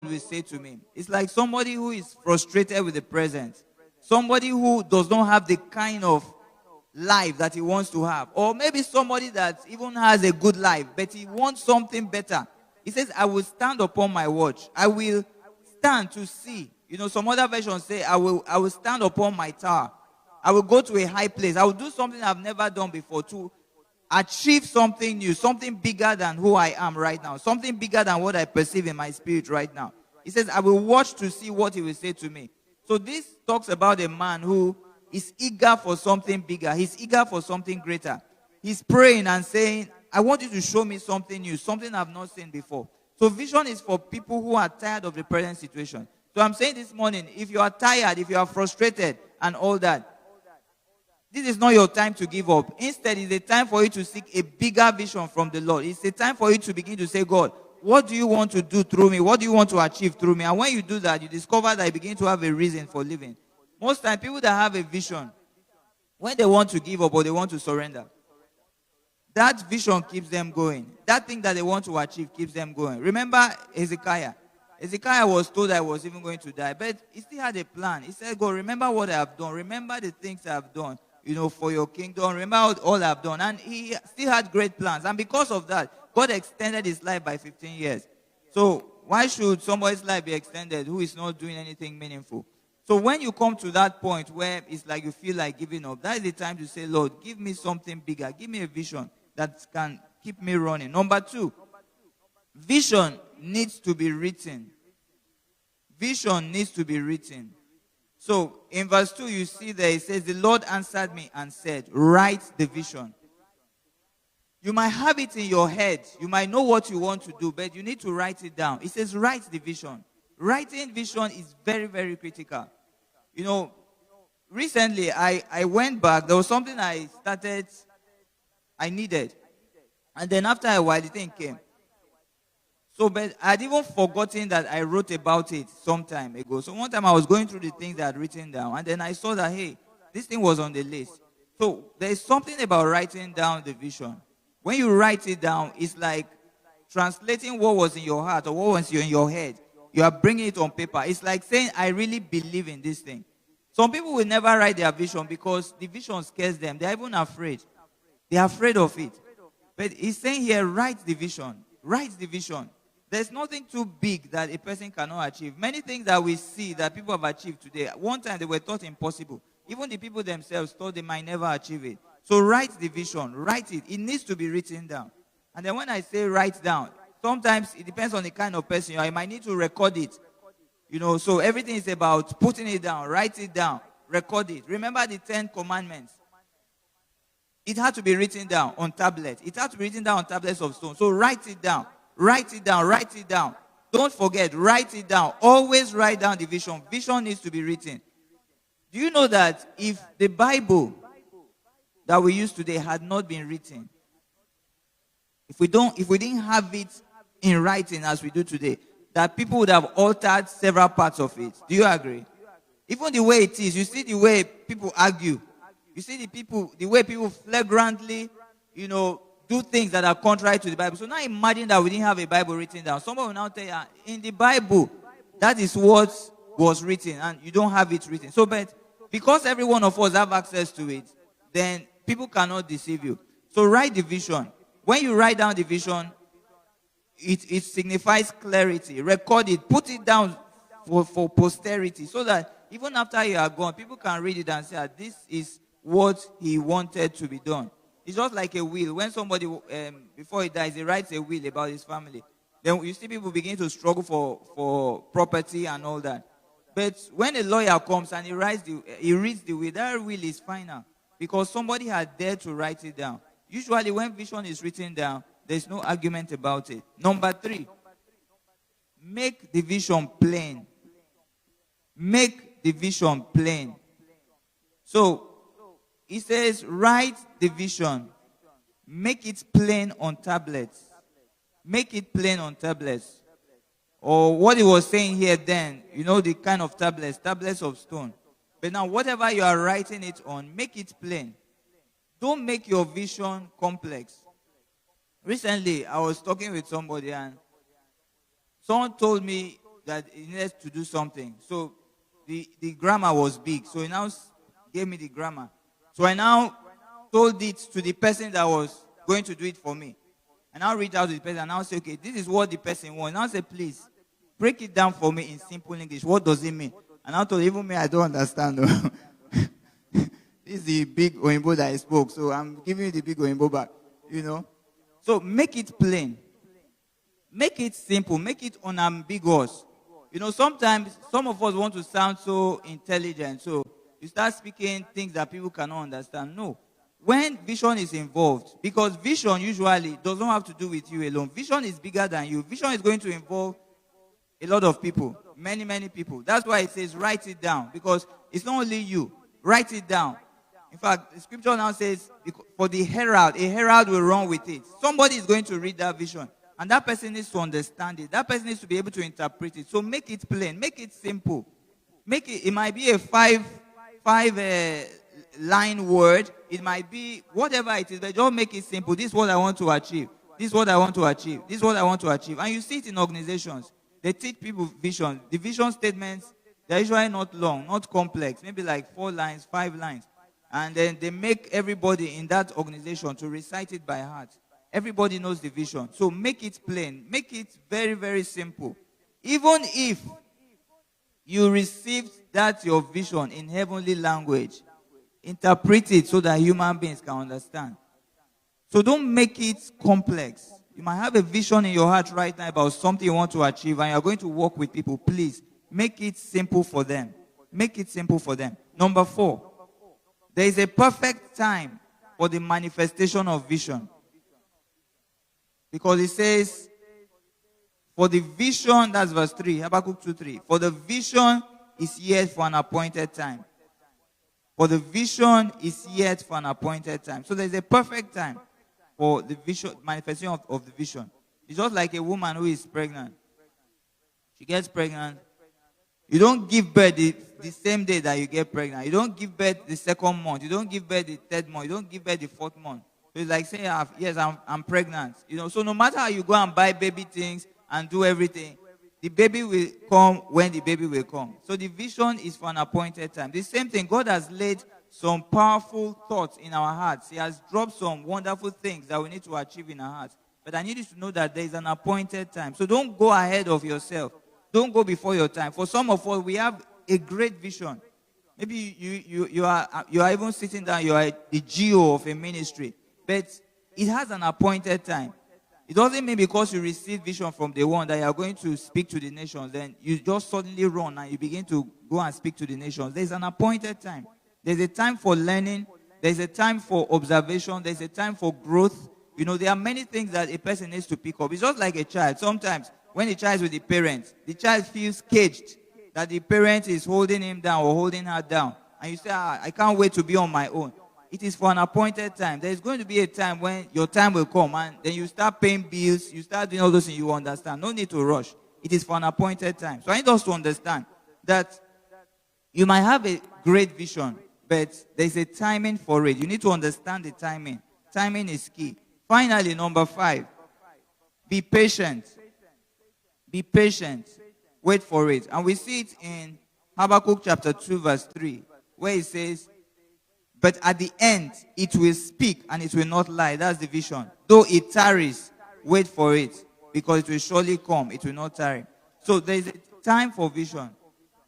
will say to me. It's like somebody who is frustrated with the present. Somebody who does not have the kind of life that he wants to have. Or maybe somebody that even has a good life, but he wants something better. He says, I will stand upon my watch. I will stand to see. Some other versions say, I will stand upon my tower. I will go to a high place. I will do something I've never done before to achieve something new, something bigger than who I am right now, something bigger than what I perceive in my spirit right now. He says, I will watch to see what he will say to me. So this talks about a man who is eager for something bigger. He's eager for something greater. He's praying and saying, I want you to show me something new, something I've not seen before. So vision is for people who are tired of the present situation. So I'm saying this morning, if you are tired, if you are frustrated and all that, this is not your time to give up. Instead, it's a time for you to seek a bigger vision from the Lord. It's a time for you to begin to say, God, what do you want to do through me? What do you want to achieve through me? And when you do that, you discover that you begin to have a reason for living. Most times, people that have a vision, when they want to give up or they want to surrender, that vision keeps them going. That thing that they want to achieve keeps them going. Remember Hezekiah. Hezekiah was told that he was even going to die, but he still had a plan. He said, God, remember what I have done. Remember the things I have done, for your kingdom. Remember all I've done. And he still had great plans. And because of that, God extended his life by 15 years. So why should somebody's life be extended who is not doing anything meaningful? So when you come to that point where it's like you feel like giving up, that is the time to say, Lord, give me something bigger. Give me a vision that can keep me running. Number 2, vision needs to be written. Vision needs to be written. So in verse 2, you see there, it says, the Lord answered me and said, write the vision. You might have it in your head. You might know what you want to do, but you need to write it down. It says, write the vision. Writing vision is very, very critical. Recently, I went back. There was something I needed. And then after a while, the thing came. So, but I had even forgotten that I wrote about it some time ago. So one time I was going through the things that I had written down. And then I saw that, hey, this thing was on the list. So there is something about writing down the vision. When you write it down, it's like translating what was in your heart or what was in your head. You are bringing it on paper. It's like saying, I really believe in this thing. Some people will never write their vision because the vision scares them. They're even afraid. They're afraid of it. But he's saying here, write the vision. Write the vision. There's nothing too big that a person cannot achieve. Many things that we see that people have achieved today, one time they were thought impossible. Even the people themselves thought they might never achieve it. So write the vision. Write it. It needs to be written down. And then when I say write down, sometimes it depends on the kind of person you are. You might need to record it. So everything is about putting it down, write it down, record it. Remember the 10 commandments. It had to be written down on tablets. It had to be written down on tablets of stone. So write it down. Write it down. Write it down. Don't forget. Write it down. Always write down the vision. Vision needs to be written. Do you know that if the Bible that we use today had not been written, if we didn't have it in writing as we do today, that people would have altered several parts of it? Do you agree? Even the way it is, you see the way people argue. You see the way people flagrantly, do things that are contrary to the Bible. So now imagine that we didn't have a Bible written down. Someone will now tell you, in the Bible, that is what was written, and you don't have it written. So, but because every one of us have access to it, then people cannot deceive you. So write the vision. When you write down the vision, it signifies clarity. Record it. Put it down for posterity, so that even after you are gone, people can read it and say, this is what he wanted to be done. It's just like a will. When somebody, before he dies, he writes a will about his family. Then you see people begin to struggle for property and all that. But when a lawyer comes and he reads the will, that will is final. Because somebody had dared to write it down. Usually when vision is written down, there's no argument about it. Number 3, make the vision plain. Make the vision plain. So, he says, write the vision. Make it plain on tablets. Make it plain on tablets. Or what he was saying here then, the kind of tablets of stone. But now, whatever you are writing it on, make it plain. Don't make your vision complex. Recently, I was talking with somebody and someone told me that he needed to do something. So the grammar was big. So he now gave me the grammar. So I now told it to the person that was going to do it for me. And I'll reach out to the person and I'll say, okay, this is what the person wants. And I'll say, please, break it down for me in simple English. What does it mean? And I told even me, I don't understand. This is the big Oyinbo that I spoke. So I'm giving you the big Oyinbo back, So make it plain. Make it simple. Make it unambiguous. Sometimes some of us want to sound so intelligent. So you start speaking things that people cannot understand. No. When vision is involved, because vision usually does not have to do with you alone. Vision is bigger than you. Vision is going to involve a lot of people. Many, many people. That's why it says write it down. Because it's not only you. Write it down. In fact, the scripture now says, for the herald, a herald will run with it. Somebody is going to read that vision. And that person needs to understand it. That person needs to be able to interpret it. So make it plain. Make it simple. It might be a five line word. It might be whatever it is, but just make it simple. This is what I want to achieve. This is what I want to achieve. This is what I want to achieve. And you see it in organizations. They teach people vision. The vision statements, they're usually not long, not complex. Maybe like 4 lines, 5 lines. And then they make everybody in that organization to recite it by heart. Everybody knows the vision. So make it plain. Make it very, very simple. Even if you received that your vision in heavenly language, interpret it so that human beings can understand. So don't make it complex. You might have a vision in your heart right now about something you want to achieve and you're going to work with people. Please, make it simple for them. Make it simple for them. Number 4, there is a perfect time for the manifestation of vision. Because it says, for the vision, that's verse 3, Habbakuk 2:3. For the vision is yet for an appointed time. For the vision is yet for an appointed time. So there's a perfect time for the vision, manifestation of the vision. It's just like a woman who is pregnant. She gets pregnant. You don't give birth the same day that you get pregnant. You don't give birth the 2nd month. You don't give birth the 3rd month. You don't give birth the 4th month. So it's like saying, yes, I'm pregnant. So no matter how you go and buy baby things and do everything, the baby will come when the baby will come. So the vision is for an appointed time. The same thing, God has laid some powerful thoughts in our hearts. He has dropped some wonderful things that we need to achieve in our hearts. But I need you to know that there is an appointed time. So don't go ahead of yourself. Don't go before your time. For some of us, we have a great vision. Maybe you are even sitting down, you are the GO of a ministry. But it has an appointed time. It doesn't mean because you receive vision from the one that you are going to speak to the nations, then you just suddenly run and you begin to go and speak to the nations. There's an appointed time. There's a time for learning. There's a time for observation. There's a time for growth. There are many things that a person needs to pick up. It's just like a child. Sometimes when a child is with the parents, the child feels caged, that the parent is holding him down or holding her down. And you say, I can't wait to be on my own. It is for an appointed time. There is going to be a time when your time will come and then you start paying bills, you start doing all those things you understand. No need to rush. It is for an appointed time. So I need us to understand that you might have a great vision, but there's a timing for it. You need to understand the timing. Timing is key. Finally, number 5, be patient. Be patient. Wait for it. And we see it in Habbakuk chapter 2 verse 3, where it says, but at the end, it will speak and it will not lie. That's the vision. Though it tarries, wait for it, because it will surely come. It will not tarry. So there is a time for vision.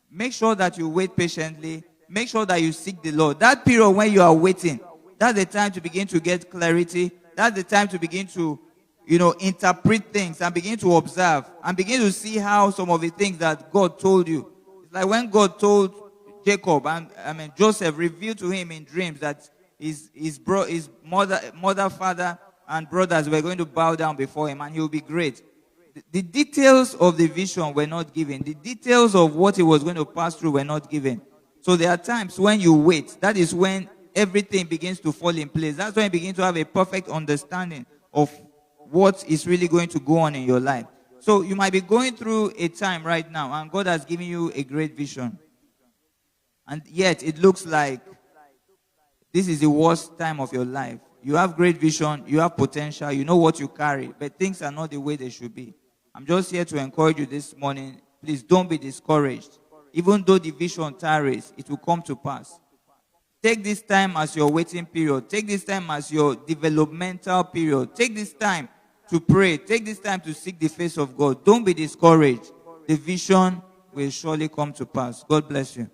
Make sure that you wait patiently. Make sure that you seek the Lord. That period when you are waiting, that's the time to begin to get clarity. That's the time to begin to, interpret things and begin to observe and begin to see how some of the things that God told you. It's like when God told Jacob and Joseph revealed to him in dreams that his mother, father, and brothers were going to bow down before him and he will be great. The details of the vision were not given. The details of what he was going to pass through were not given. So there are times when you wait. That is when everything begins to fall in place. That's when you begin to have a perfect understanding of what is really going to go on in your life. So you might be going through a time right now and God has given you a great vision. And yet it looks like this is the worst time of your life. You have great vision, you have potential, you know what you carry, but things are not the way they should be. I'm just here to encourage you this morning. Please don't be discouraged. Even though the vision tarries, it will come to pass. Take this time as your waiting period. Take this time as your developmental period. Take this time to pray. Take this time to seek the face of God. Don't be discouraged. The vision will surely come to pass. God bless you.